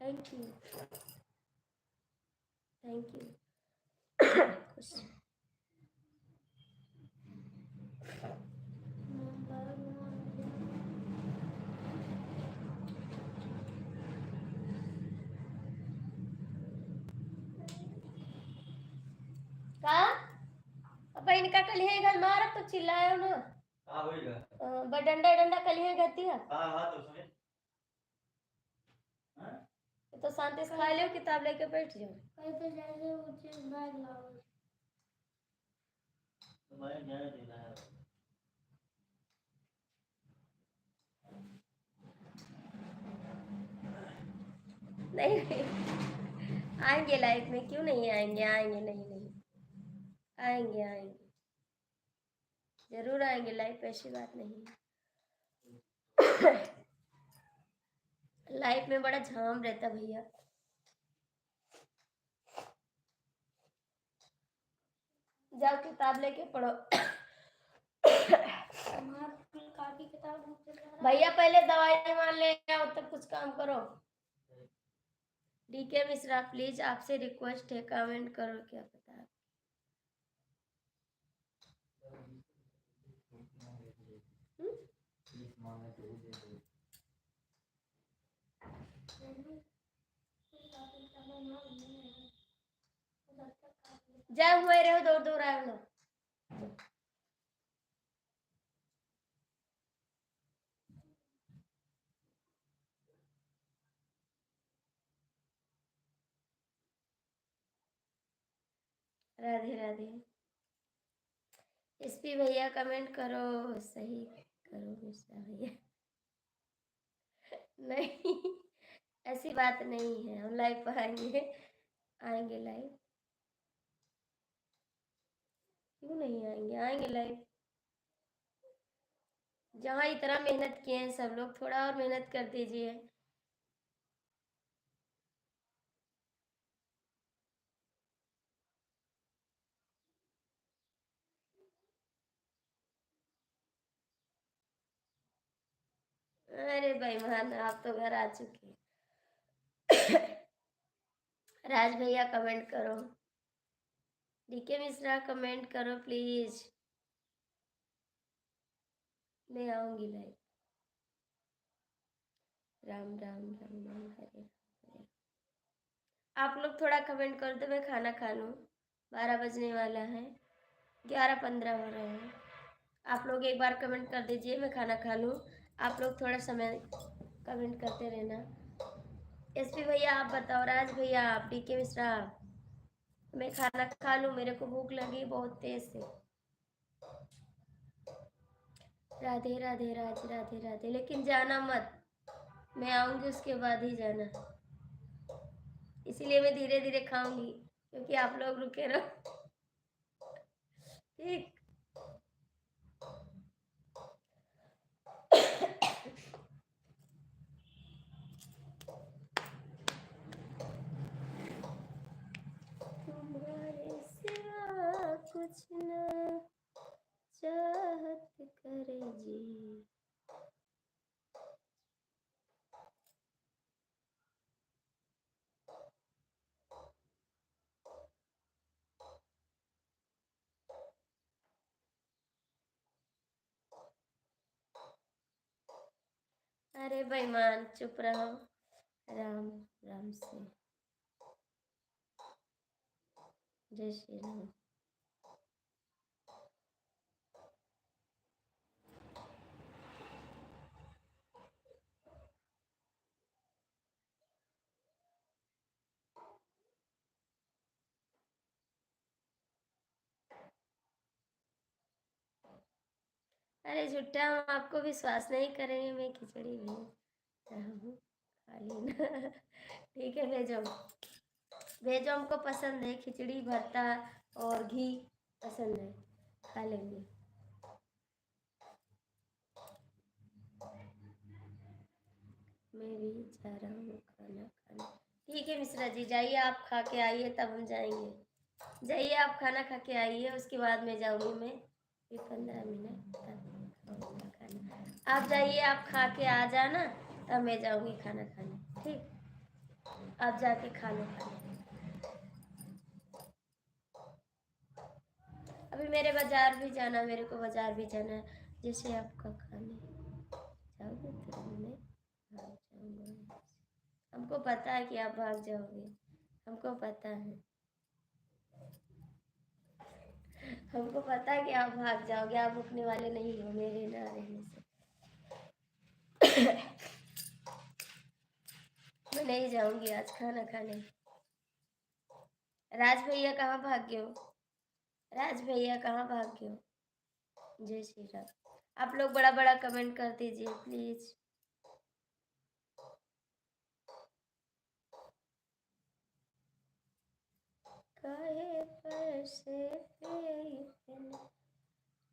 थैंक यू, थैंक यू। का अब इनका कल है घर मार तो चिल्लाए ना। हां होएगा डंडा डंडा कल है गति है। हां हां तो सुने हां तो शांति से खा लियो, किताब लेके बैठ जाओ। कहीं पे जाएंगे मुझे बैग लाओ। तो मैं जाने देना है। नहीं आएंगे लाइफ में, क्यों नहीं आएंगे, आएंगे, नहीं नहीं आएंगे, आएंगे जरूर आएंगे लाइफ, ऐसी बात नहीं है। लाइफ में बड़ा झाम रहता भैया। जाओ किताब लेके पढ़ो। भैया पहले दवाई मान ले आओ, तब कुछ काम करो। डीके मिश्रा प्लीज आपसे रिक्वेस्ट है, कमेंट करो, क्या पता। जाओ हुए रहो, दूर दूर आए लो। राधे राधे। एसपी भैया कमेंट करो, सही करो मिश्रा भैया। नहीं ऐसी बात नहीं है, हम लाइव पर आएंगे, आएंगे लाइव। क्यों नहीं आएंगे, आएंगे लाइव। जहाँ इतना मेहनत किए हैं सब लोग, थोड़ा और मेहनत कर दीजिए। अरे भाई मान, आप तो घर आ चुके हैं। राज भैया कमेंट करो, डीके मिश्रा कमेंट करो प्लीज, मैं आऊंगी लाइव। राम राम राम राम हरे हरे। आप लोग थोड़ा कमेंट कर दो, मैं खाना खा लूँ, 12 बजने वाला है, 11:15 हो रहे हैं। आप लोग एक बार कमेंट कर दीजिए, मैं खाना खा लूँ। आप लोग थोड़ा समय कमेंट करते रहना। एसपी भैया आप बताओ, राज भैया आप, डीके मिश्रा, मैं खाना खा लूँ, मेरे को भूख लगी बहुत तेज से। राधे राधे राज, राधे राधे, लेकिन जाना मत, मैं आऊंगी उसके बाद ही जाना, इसीलिए मैं धीरे धीरे खाऊंगी, क्योंकि आप लोग रुके रहो। ठीक। तुम्हारे सिवा कुछ न चाहत करे जी। अरे बेईमान चुप रहो, राम राम से, जय श्री राम। अरे झूठा, हम आपको विश्वास नहीं करेंगे, मैं खिचड़ी भेज रहा हूँ, खा लेना। ठीक है, भेजो भेजो, हमको पसंद है खिचड़ी, भरता और घी पसंद है, खा लेंगे। मैं भी जा रहा हूँ खाना खाने। ठीक है मिश्रा जी, जाइए आप खा के आइए, तब हम जाएंगे। जाइए आप खाना खा के आइए, उसके बाद मैं जाऊँगी, मैं भी 15 मिनट तक खाऊंगा खाना। आप जाइए, आप खा के आ जाना, तब मैं जाऊँगी खाना खाने। ठीक, आप जाके खा लो खाना। अभी मेरे बाजार भी जाना, मेरे को बाजार भी जाना, जैसे आपका खाने जाओगे तो मैं भाग जाऊँगा। हमको पता है कि आप भाग जाओगे, हमको पता है, हमको पता है कि आप भाग जाओगे, आप रुकने वाले नहीं हो मेरे ना रहने से। मैं नहीं जाऊंगी आज खाना खाने। राज भैया कहाँ भाग गए हो, राज भैया कहाँ भाग गए हो। जय श्री राम। आप लोग बड़ा बड़ा कमेंट कर दीजिए प्लीज। काहे पर से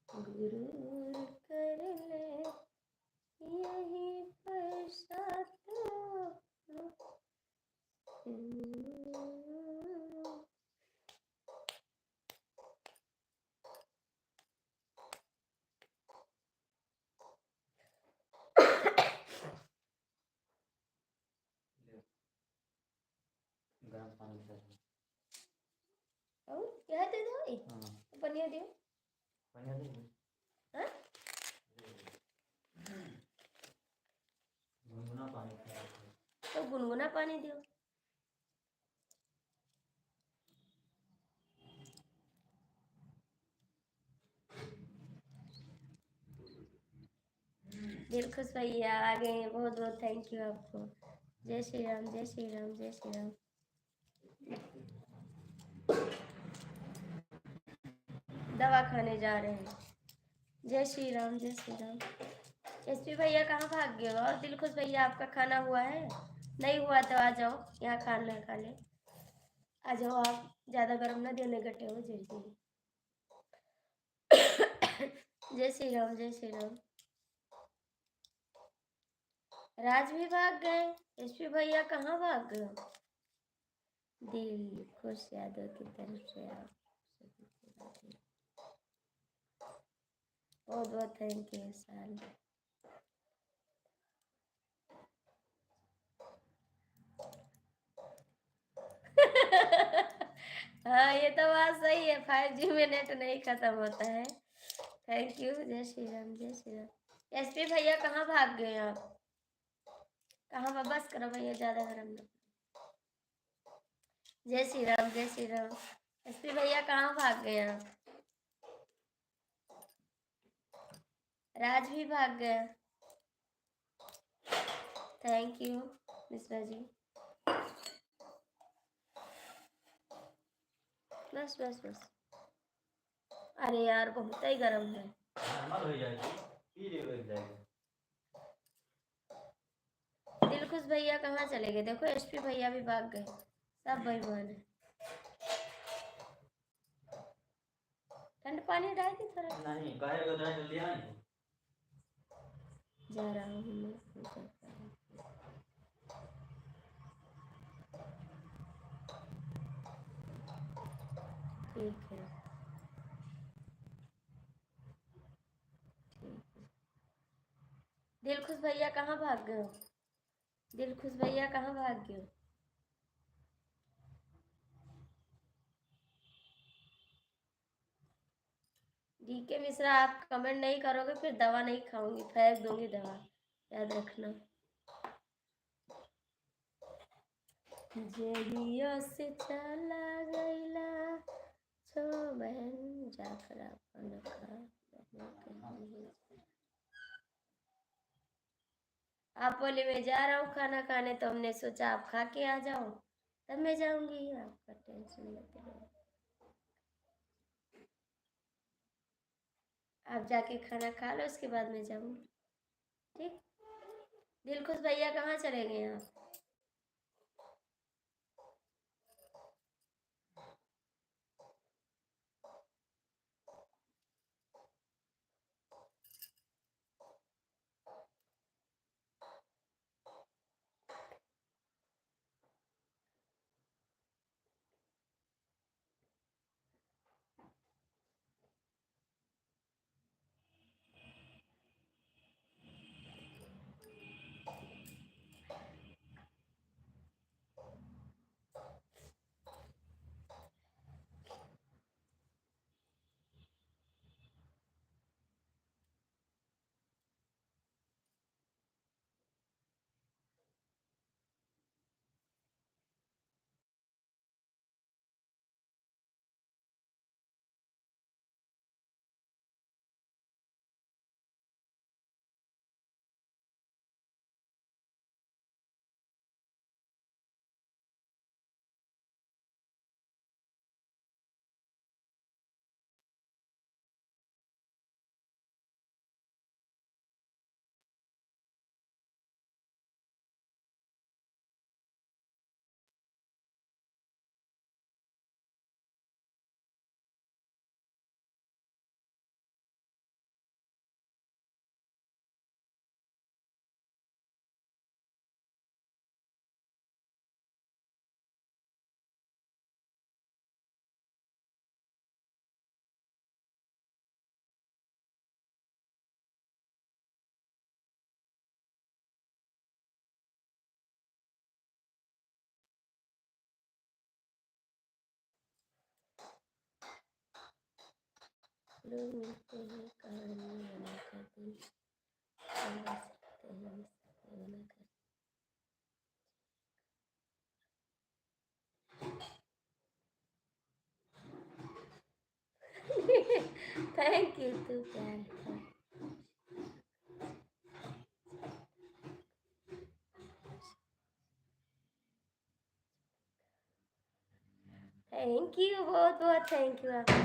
गुरूर कर ले, यही पर साथ गरम पानी से और क्या दे दो, एक पनिया दियो, पनिया दे हाँ गुनगुना पानी तो गुनगुना पानी दियो। दिलखुश भैया आ गए हैं, बहुत बहुत थैंक यू आपको। जय श्री राम, जय श्री राम, जय श्री राम। दवा खाने जा रहे हैं। जय श्री राम, जय श्री राम। एसपी भैया कहाँ भाग गए हो, और दिलखुश भैया आपका खाना हुआ है, नहीं हुआ तो आ जाओ यहाँ खा ले, खा ले, आ जाओ आप, ज़्यादा गर्म ना देने, गटे हो जल्दी। जय श्री राम, जय श्री राम। राज भी भाग गए। एसपी भैया कहाँ भाग गए? दिल खुश यादों की तरफ से आप सभी को राधे। बहुत बहुत थैंक यू साल। हाँ ये तो बात सही है, 5G में नेट नहीं खत्म होता है। थैंक यू, जय श्री राम, जय श्री राम। एसपी भैया कहाँ भाग गए आप? कहाँ? बस करो भैया, ज्यादा गरम ना। जय श्री राम, जय श्री राम। एसपी भैया कहाँ भाग गए आप? राज भी भाग गया। Thank you Mishra ji. बस बस बस। अरे यार बहुत ही गर्म है। नॉर्मल हो जाएगी, पी ले हो जाएगी। दिलखुश भैया कहाँ चले गए? देखो एसपी भैया भी भाग गए, सब भाई बहन है। ठंड पानी डाल दी थोड़ा। नहीं बाहर का दवाई लिया नहीं। जा रहा हूँ मैं पूजा करने। ठीक है, ठीक है। दिलखुश भैया कहाँ भाग गए? दिलखुश भैया कहाँ भाग गए? डीके मिश्रा आप कमेंट नहीं करोगे फिर दवा नहीं खाऊंगी, फेंक दूंगी दवा, याद रखना। जहिया से चला गईला छो बहन जाकर अपन खा। आप बोले मैं जा रहा हूँ खाना खाने, तो हमने सोचा आप खा के आ जाओ, तब मैं जाऊंगी। आपका टेंशन लेते रहो, आप जाके खाना खा लो, उसके बाद मैं जाऊंगी। ठीक। दिलखुश भैया कहाँ चले गए आप? लोग मिलते हैं कहानी बनाकर दिन बना सकते हैं, मिलते बनाकर। थैंक यू तू प्यार का। थैंक यू, बहुत बहुत थैंक यू आपका।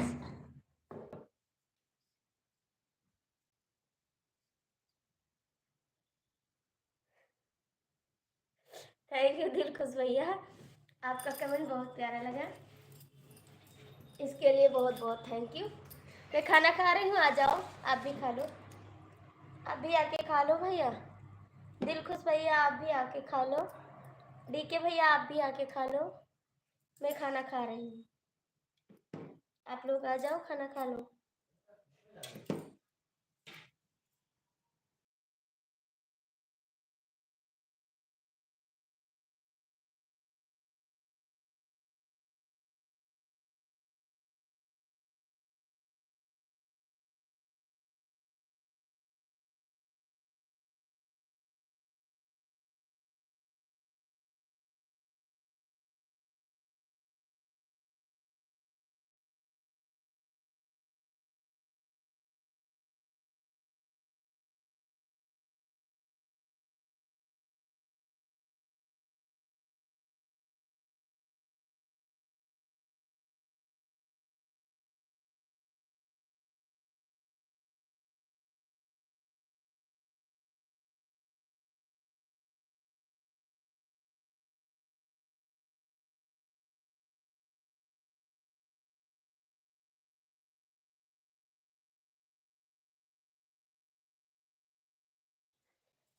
थैंक यू दिलखुश भैया, आपका कमेंट बहुत प्यारा लगा, इसके लिए बहुत बहुत थैंक यू। मैं खाना खा रही हूँ, आ जाओ आप भी खा लो। आप भी आके खा लो भैया। दिलखुश भैया आप भी आके खा लो। डीके भैया आप भी आके खा लो। मैं खाना खा रही हूँ, आप लोग आ जाओ खाना खा लो।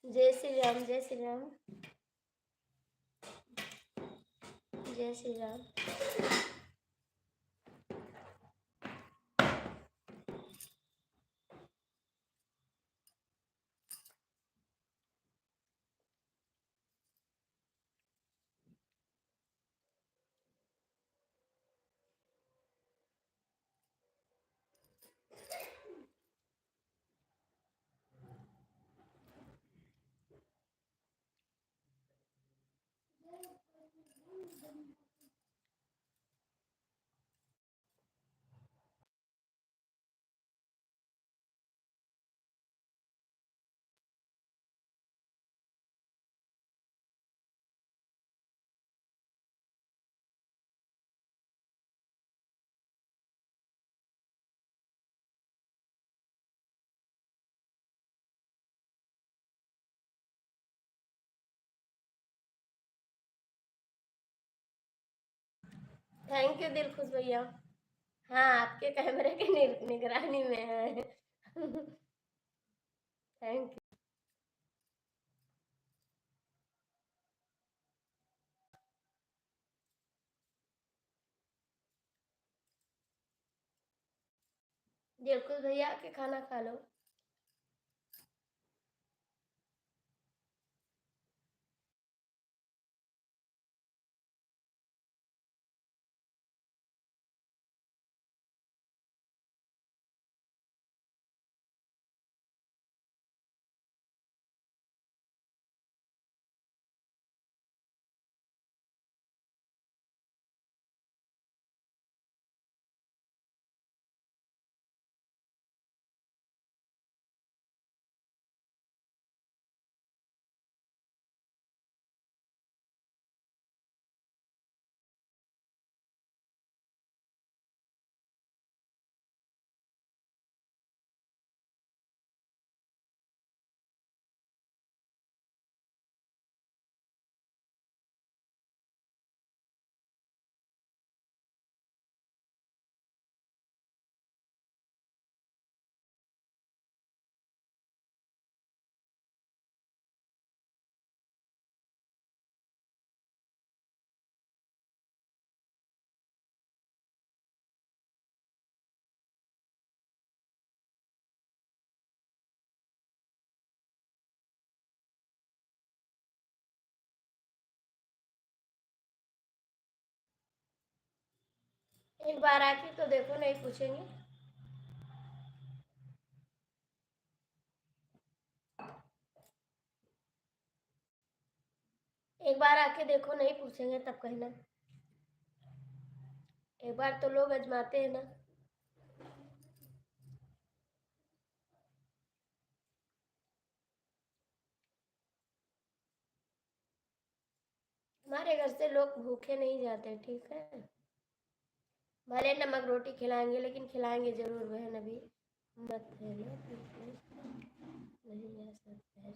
जय श्री राम, जय श्री राम, जय श्री राम। थैंक यू दिलखुश भैया। हाँ आपके कैमरे की निगरानी में है। Thank you. दिलखुश भैया आके खाना खा लो। एक बार आके तो देखो, नहीं पूछेंगे। एक बार आके देखो, नहीं पूछेंगे तब कहना। एक बार तो लोग आजमाते हैं ना। हमारे घर से लोग भूखे नहीं जाते, ठीक है। भले नमक रोटी खिलाएंगे, लेकिन खिलाएंगे जरूर बहन। अभी मत है ना, नहीं जा सकता है।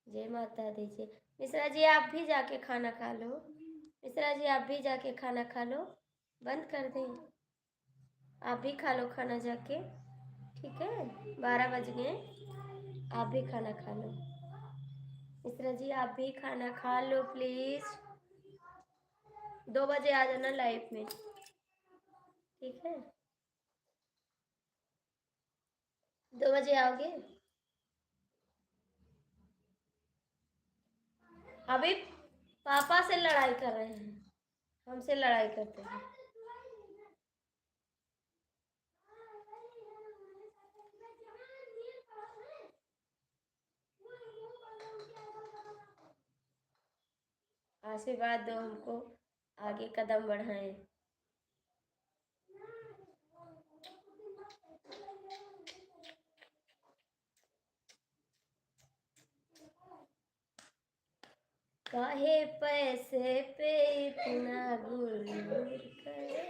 जय माता दी जी। मिश्रा जी आप भी जाके खाना खा लो। मिश्रा जी आप भी जाके खाना खा लो, बंद कर दें। आप भी खा लो खाना जाके, ठीक है, 12 बज गए, आप भी खाना खा लो। मिश्रा जी आप भी खाना खा लो प्लीज। 2 बजे आ जाना लाइव में, ठीक है, 2 बजे आओगे। अभी पापा से लड़ाई कर रहे हैं, हमसे लड़ाई करते हैं। आशीर्वाद दो हमको, आगे कदम बढ़ाएं। काहे पैसे पे इतना गुरूर करे।